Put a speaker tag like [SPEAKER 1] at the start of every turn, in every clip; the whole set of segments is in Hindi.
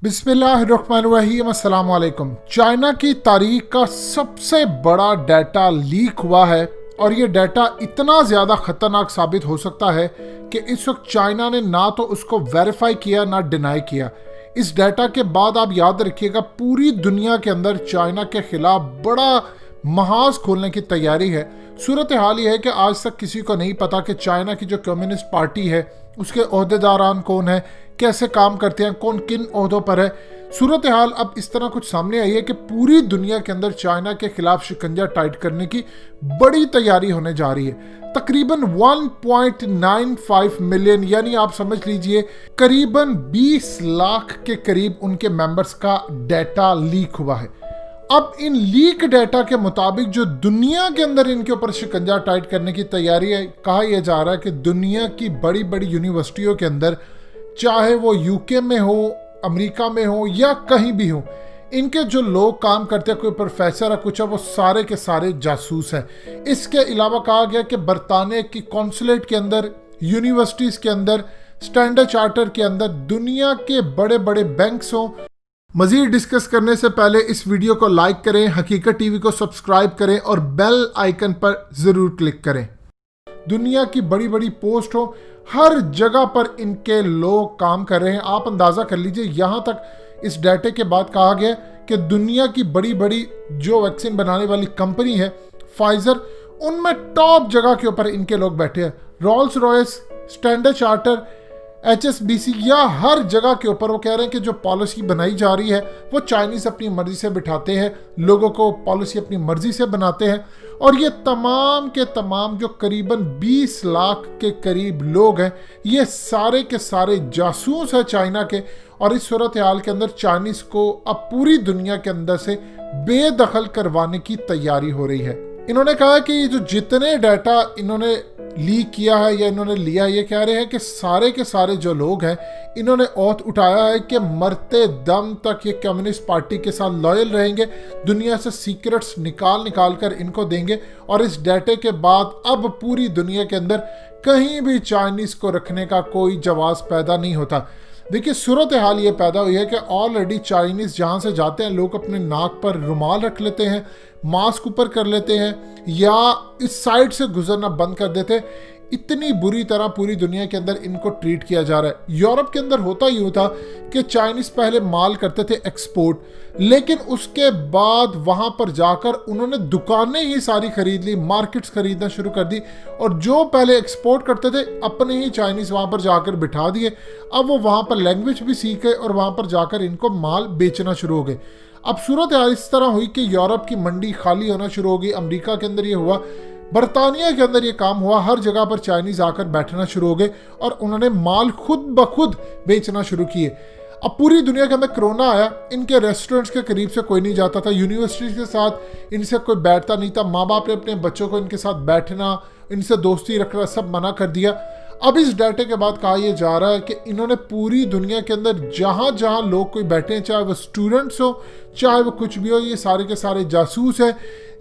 [SPEAKER 1] बिस्मिल्लाहिर्रहमानिर्रहीम, अस्सलाम वालेकुम। चाइना की तारीख का सबसे बड़ा डाटा लीक हुआ है और ये डाटा इतना ज़्यादा ख़तरनाक साबित हो सकता है कि इस वक्त चाइना ने ना तो उसको वेरीफाई किया ना डिनाई किया। इस डाटा के बाद आप याद रखिएगा पूरी दुनिया के अंदर चाइना के खिलाफ बड़ा महाज खोलने की तैयारी है। सूरत हाल ये है कि आज तक किसी को नहीं पता कि चाइना की जो कम्युनिस्ट पार्टी है उसके ओहदेदारान कौन है, कैसे काम करते हैं, कौन किन ओहदों पर है। सूरत हाल अब इस तरह कुछ सामने आई है कि पूरी दुनिया के अंदर चाइना के खिलाफ शिकंजा टाइट करने की बड़ी तैयारी होने जा रही है। तकरीबन 1.95 मिलियन यानी आप समझ लीजिए करीबन 20 लाख के करीब उनके मेंबर्स का डाटा लीक हुआ है। अब इन लीक डाटा के मुताबिक जो दुनिया के अंदर इनके ऊपर शिकंजा टाइट करने की तैयारी है, कहा यह जा रहा है कि दुनिया की बड़ी बड़ी यूनिवर्सिटियों के अंदर, चाहे वो यूके में हो, अमेरिका में हो या कहीं भी हो, इनके जो लोग काम करते हैं, कोई प्रोफेसर है कुछ है, वो सारे के सारे जासूस हैं। इसके अलावा कहा गया कि बरतानिया की कॉन्सुलेट के अंदर, यूनिवर्सिटीज़ के अंदर, स्टैंडर्ड चार्टर के अंदर, दुनिया के बड़े बड़े बैंक्स हों। मज़ीद डिस्कस करने से पहले इस वीडियो को लाइक करें, हकीकत टीवी को सब्सक्राइब करें और बेल आइकन पर ज़रूर क्लिक करें। दुनिया की बड़ी बड़ी पोस्ट हो, हर जगह पर इनके लोग काम कर रहे हैं। आप अंदाज़ा कर लीजिए, यहाँ तक इस डाटे के बाद कहा गया कि दुनिया की बड़ी बड़ी जो वैक्सीन बनाने वाली कंपनी है फाइजर, उनमें टॉप जगह के ऊपर इनके लोग बैठे हैं। Rolls Royce, standard charter, HSBC या हर जगह के ऊपर वो कह रहे हैं कि जो पॉलिसी बनाई जा रही है वो चाइनीज़ अपनी मर्जी से बिठाते हैं, लोगों को पॉलिसी अपनी मर्जी से बनाते हैं। और ये तमाम के तमाम जो करीबन 20 लाख के करीब लोग हैं, ये सारे के सारे जासूस हैं चाइना के। और इस सूरत हाल के अंदर चाइनीज़ को अब पूरी दुनिया के अंदर से बेदखल करवाने की तैयारी हो रही है। इन्होंने कहा कि ये जो जितने डाटा इन्होंने लीक किया है या इन्होंने लिया है, ये कह रहे हैं कि सारे के सारे जो लोग हैं इन्होंने ओथ उठाया है कि मरते दम तक ये कम्युनिस्ट पार्टी के साथ लॉयल रहेंगे, दुनिया से सीक्रेट्स निकाल कर इनको देंगे। और इस डाटे के बाद अब पूरी दुनिया के अंदर कहीं भी चाइनीज़ को रखने का कोई जवाब पैदा नहीं होता। देखिए सूरत हाल ये पैदा हुई है कि ऑलरेडी चाइनीज़ जहाँ से जाते हैं लोग अपने नाक पर रुमाल रख लेते हैं, मास्क ऊपर कर लेते हैं या इस साइड से गुजरना बंद कर देते हैं। इतनी बुरी तरह पूरी दुनिया के अंदर इनको ट्रीट किया जा रहा है। यूरोप के अंदर होता यूँ था कि चाइनीज़ पहले माल करते थे एक्सपोर्ट, लेकिन उसके बाद वहाँ पर जाकर उन्होंने दुकानें ही सारी खरीद ली, मार्केट्स खरीदना शुरू कर दी और जो पहले एक्सपोर्ट करते थे अपने ही चाइनीज़ वहाँ पर जाकर बिठा दिए। अब वो वहाँ पर लैंग्वेज भी सीख गए और वहाँ पर जाकर इनको माल बेचना शुरू हो गए। अब सूरत हाल इस तरह हुई कि यूरोप की मंडी खाली होना शुरू हो गई। अमेरिका के अंदर ये हुआ, बरतानिया के अंदर ये काम हुआ, हर जगह पर चाइनीज़ आकर बैठना शुरू हो गए और उन्होंने माल खुद ब खुद बेचना शुरू किए। अब पूरी दुनिया के अंदर कोरोना आया, इनके रेस्टोरेंट्स के करीब से कोई नहीं जाता था, यूनिवर्सिटी के साथ इनसे कोई बैठता नहीं था, माँ बाप ने अपने बच्चों को इनके साथ बैठना, इनसे दोस्ती रखना सब मना कर दिया। अब इस डाटे के बाद कहा यह जा रहा है कि इन्होंने पूरी दुनिया के अंदर जहाँ जहाँ लोग कोई बैठे हैं, चाहे वो स्टूडेंट्स हो चाहे वो कुछ भी हो, ये सारे के सारे जासूस हैं।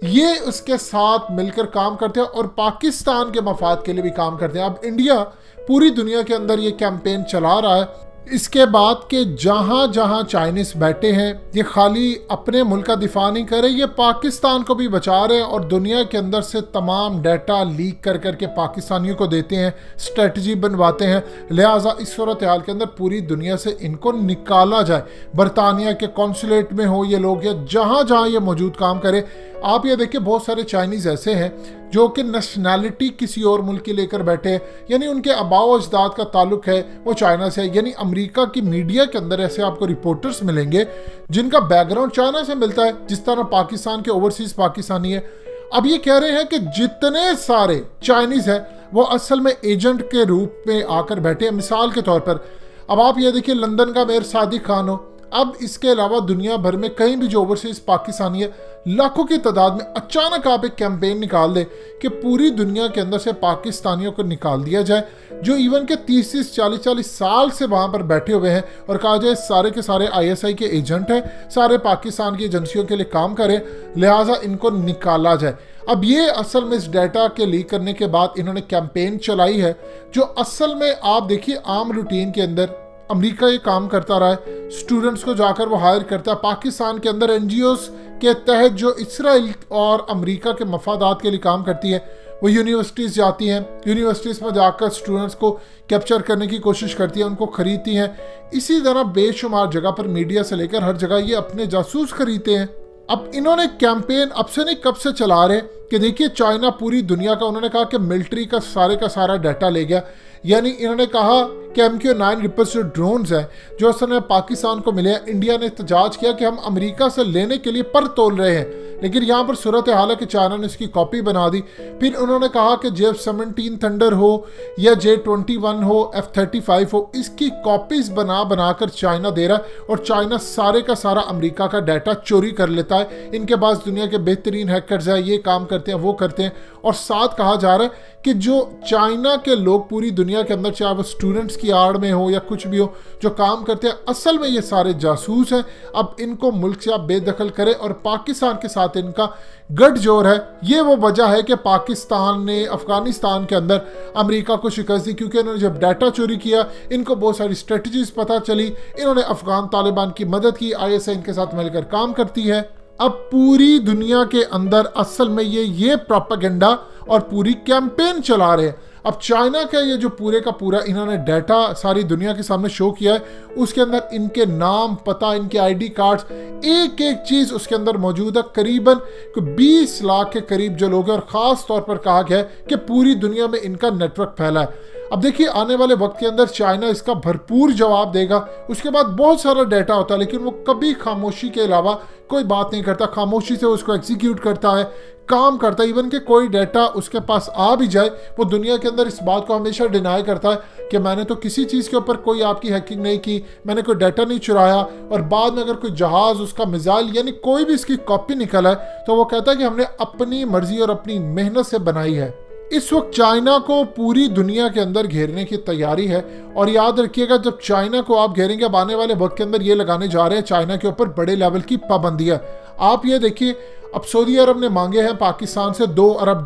[SPEAKER 1] ये उसके साथ मिलकर काम करते हैं और पाकिस्तान के मफाद के लिए भी काम करते हैं। अब इंडिया पूरी दुनिया के अंदर ये कैंपेन चला रहा है इसके बाद कि जहाँ जहाँ चाइनीज़ बैठे हैं ये खाली अपने मुल्क का दिफा नहीं कर रहे, ये पाकिस्तान को भी बचा रहे हैं और दुनिया के अंदर से तमाम डाटा लीक कर करके पाकिस्तानियों को देते हैं, स्ट्रेटजी बनवाते हैं। लिहाजा इस सूरत हाल के अंदर पूरी दुनिया से इनको निकाला जाए। बरतानिया के कॉन्सुलेट में हो ये लोग या जहाँ जहाँ ये मौजूद काम करे। आप ये देखिए बहुत सारे चाइनीज़ ऐसे हैं जो कि नेशनैलिटी किसी और मुल्क की लेकर बैठे हैं, यानी उनके आबाओ अजदाद का ताल्लुक है वो चाइना से है। यानी अमेरिका की मीडिया के अंदर ऐसे आपको रिपोर्टर्स मिलेंगे जिनका बैकग्राउंड चाइना से मिलता है, जिस तरह पाकिस्तान के ओवरसीज पाकिस्तानी है। अब ये कह रहे हैं कि जितने सारे चाइनीज़ हैं वो असल में एजेंट के रूप में आकर बैठे हैं। मिसाल के तौर पर अब आप ये देखिए लंदन का मेयर सादिक खान हो, अब इसके अलावा दुनिया भर में कहीं भी जो ओवरसीज पाकिस्तानी है लाखों की तादाद में अचानक आप एक कैंपेन निकाल दे कि पूरी दुनिया के अंदर से पाकिस्तानियों को निकाल दिया जाए जो इवन के 30 40 साल से वहाँ पर बैठे हुए हैं और कहा जाए सारे के सारे ISI के एजेंट हैं, सारे पाकिस्तान की एजेंसियों के लिए काम करें, लिहाजा इनको निकाला जाए। अब ये असल में इस डाटा के लीक करने के बाद इन्होंने कैंपेन चलाई है जो असल में आप देखिए आम रूटीन के अंदर अमेरिका ये काम करता रहा है, स्टूडेंट्स को जाकर वो हायर करता है। पाकिस्तान के अंदर एनजीओज के तहत जो इसराइल और अमेरिका के मफादात के लिए काम करती है, वो यूनिवर्सिटीज़ जाती हैं, यूनिवर्सिटीज़ में जाकर स्टूडेंट्स को कैप्चर करने की कोशिश करती है, उनको खरीदती हैं। इसी तरह बेशुमार जगह पर मीडिया से लेकर हर जगह ये अपने जासूस खरीदते हैं। अब इन्होंने कैंपेन अब से नहीं कब से चला रहे कि देखिए चाइना पूरी दुनिया का, उन्होंने कहा कि मिलिट्री का सारा डाटा ले गया। यानी इन्होंने कहा कि MQ-9 रिपर जो ड्रोन्स हैं जो असल में पाकिस्तान को मिले हैं, इंडिया ने एहतजाज किया कि हम अमेरिका से लेने के लिए पर तोल रहे हैं, लेकिन यहाँ पर सूरत हाल है कि चाइना ने इसकी कॉपी बना दी। फिर उन्होंने कहा कि J-17 थंडर हो या J-21 हो, F-35 हो, इसकी कॉपीज बनाकर चाइना दे रहा है और चाइना सारे का सारा अमेरिका का डाटा चोरी कर लेता है। इनके पास दुनिया के बेहतरीन हैकर्स हैं, ये काम करते हैं, वो करते हैं। और साथ कहा जा रहा है कि जो चाइना के लोग पूरी दुनिया के अंदर, चाहे वो स्टूडेंट्स की आड़ में हो या कुछ भी हो, जो काम करते हैं, असल में ये सारे जासूस हैं। अब इनको मुल्क से आप बेदखल करें और पाकिस्तान के साथ इनका गठजोड़ है। ये वो वजह है कि पाकिस्तान ने अफगानिस्तान के अंदर अमेरिका को शिकस्त दी, क्योंकि इन्होंने जब डाटा चोरी किया, इनको बहुत सारी स्ट्रेटजीज पता चली, इन्होंने अफगान तालिबान की मदद की, ISI इनके साथ मिलकर काम करती है। अब पूरी दुनिया के अंदर असल में ये प्रोपेगेंडा और पूरी कैंपेन चला रहे हैं। अब चाइना का ये जो पूरे का पूरा इन्होंने डाटा सारी दुनिया के सामने शो किया है, उसके अंदर इनके नाम, पता, इनके ID कार्ड्स, एक एक चीज उसके अंदर मौजूद है। करीबन 20 लाख के करीब जो लोग हैं, और खास तौर पर कहा गया है कि पूरी दुनिया में इनका नेटवर्क फैला है। अब देखिए आने वाले वक्त के अंदर चाइना इसका भरपूर जवाब देगा। उसके बाद बहुत सारा डाटा होता है, लेकिन वो कभी खामोशी के अलावा कोई बात नहीं करता, खामोशी से उसको एग्जीक्यूट करता है, काम करता है। इवन कि कोई डाटा उसके पास आ भी जाए, वो दुनिया के अंदर इस बात को हमेशा डिनाई करता है कि मैंने तो किसी चीज़ के ऊपर कोई आपकी हैकिंग नहीं की, मैंने कोई डाटा नहीं चुराया। और बाद में अगर कोई जहाज़, उसका मिसाइल, यानी कोई भी इसकी कॉपी निकला है, तो वो कहता है कि हमने अपनी मर्जी और अपनी मेहनत से बनाई है। इस वक्त चाइना को पूरी दुनिया के अंदर घेरने की तैयारी है। और याद रखिएगा, जब चाइना को आप घेरेंगे, अब आने वाले वक्त के अंदर ये लगाने जा रहे हैं चाइना के ऊपर बड़े लेवल की पाबंदियां। आप ये देखिए, अब सऊदी अरब ने मांगे हैं पाकिस्तान से $2 अरब।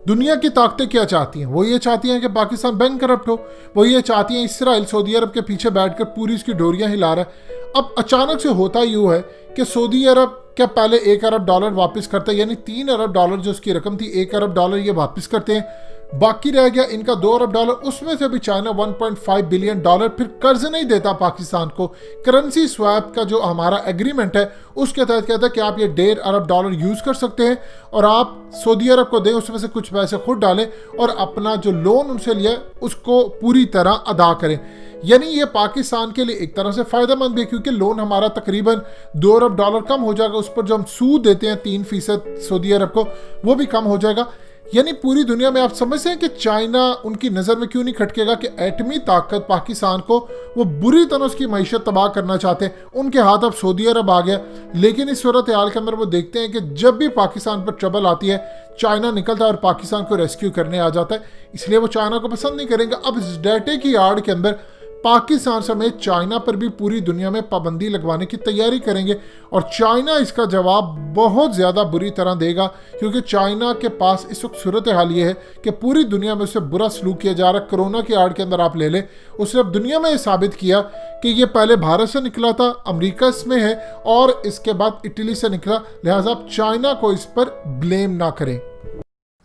[SPEAKER 1] दुनिया की ताकतें क्या चाहती हैं? वो ये चाहती हैं कि पाकिस्तान बैंक करप्ट हो। वो ये चाहती हैं इसराइल सऊदी अरब के पीछे बैठकर पूरी इसकी डोरियां हिला रहा है। अब अचानक से होता यूँ है कि सऊदी अरब क्या पहले $1 अरब वापस करता है, यानी $3 अरब जो उसकी रकम थी, $1 अरब ये वापस करते हैं। बाकी रह गया इनका $2 अरब, उसमें से भी चाइना $1.5 बिलियन फिर कर्ज नहीं देता पाकिस्तान को। करेंसी स्वैप का जो हमारा एग्रीमेंट है, उसके तहत कहता है कि आप ये $1.5 अरब यूज कर सकते हैं और आप सऊदी अरब को दें, उसमें से कुछ पैसे खुद डालें और अपना जो लोन उनसे लिया उसको पूरी तरह अदा करें। यानी ये पाकिस्तान के लिए एक तरह से फायदेमंद भी है, क्योंकि लोन हमारा तकरीबन $2 अरब कम हो जाएगा। उस पर जो हम सूद देते हैं 3% सऊदी अरब को, वो भी कम हो जाएगा। यानी पूरी दुनिया में आप समझते हैं कि चाइना उनकी नज़र में क्यों नहीं खटकेगा कि एटमी ताकत पाकिस्तान को, वो बुरी तरह उसकी मईशत तबाह करना चाहते हैं। उनके हाथ अब सऊदी अरब आ गया। लेकिन इस सूरत हाल के अंदर वो देखते हैं कि जब भी पाकिस्तान पर ट्रबल आती है, चाइना निकलता है और पाकिस्तान को रेस्क्यू करने आ जाता है। इसलिए वो चाइना को पसंद नहीं करेंगे। अब इस डाटे की आड़ के अंदर पाकिस्तान समेत चाइना पर भी पूरी दुनिया में पाबंदी लगवाने की तैयारी करेंगे और चाइना इसका जवाब बहुत ज़्यादा बुरी तरह देगा, क्योंकि चाइना के पास इस वक्त सूरत हाल ये है कि पूरी दुनिया में उससे बुरा सलूक किया जा रहा है। कोरोना की आड़ के अंदर आप ले लें, उसने अब दुनिया में ये साबित किया कि ये पहले भारत से निकला था, अमेरिका इसमें है और इसके बाद इटली से निकला। लिहाजा आप चाइना को इस पर ब्लेम ना करें।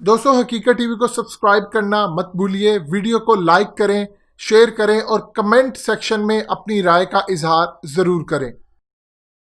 [SPEAKER 1] दोस्तों, हकीकत टीवी को सब्सक्राइब करना मत भूलिए, वीडियो को लाइक करें, शेयर करें और कमेंट सेक्शन में अपनी राय का इजहार ज़रूर करें।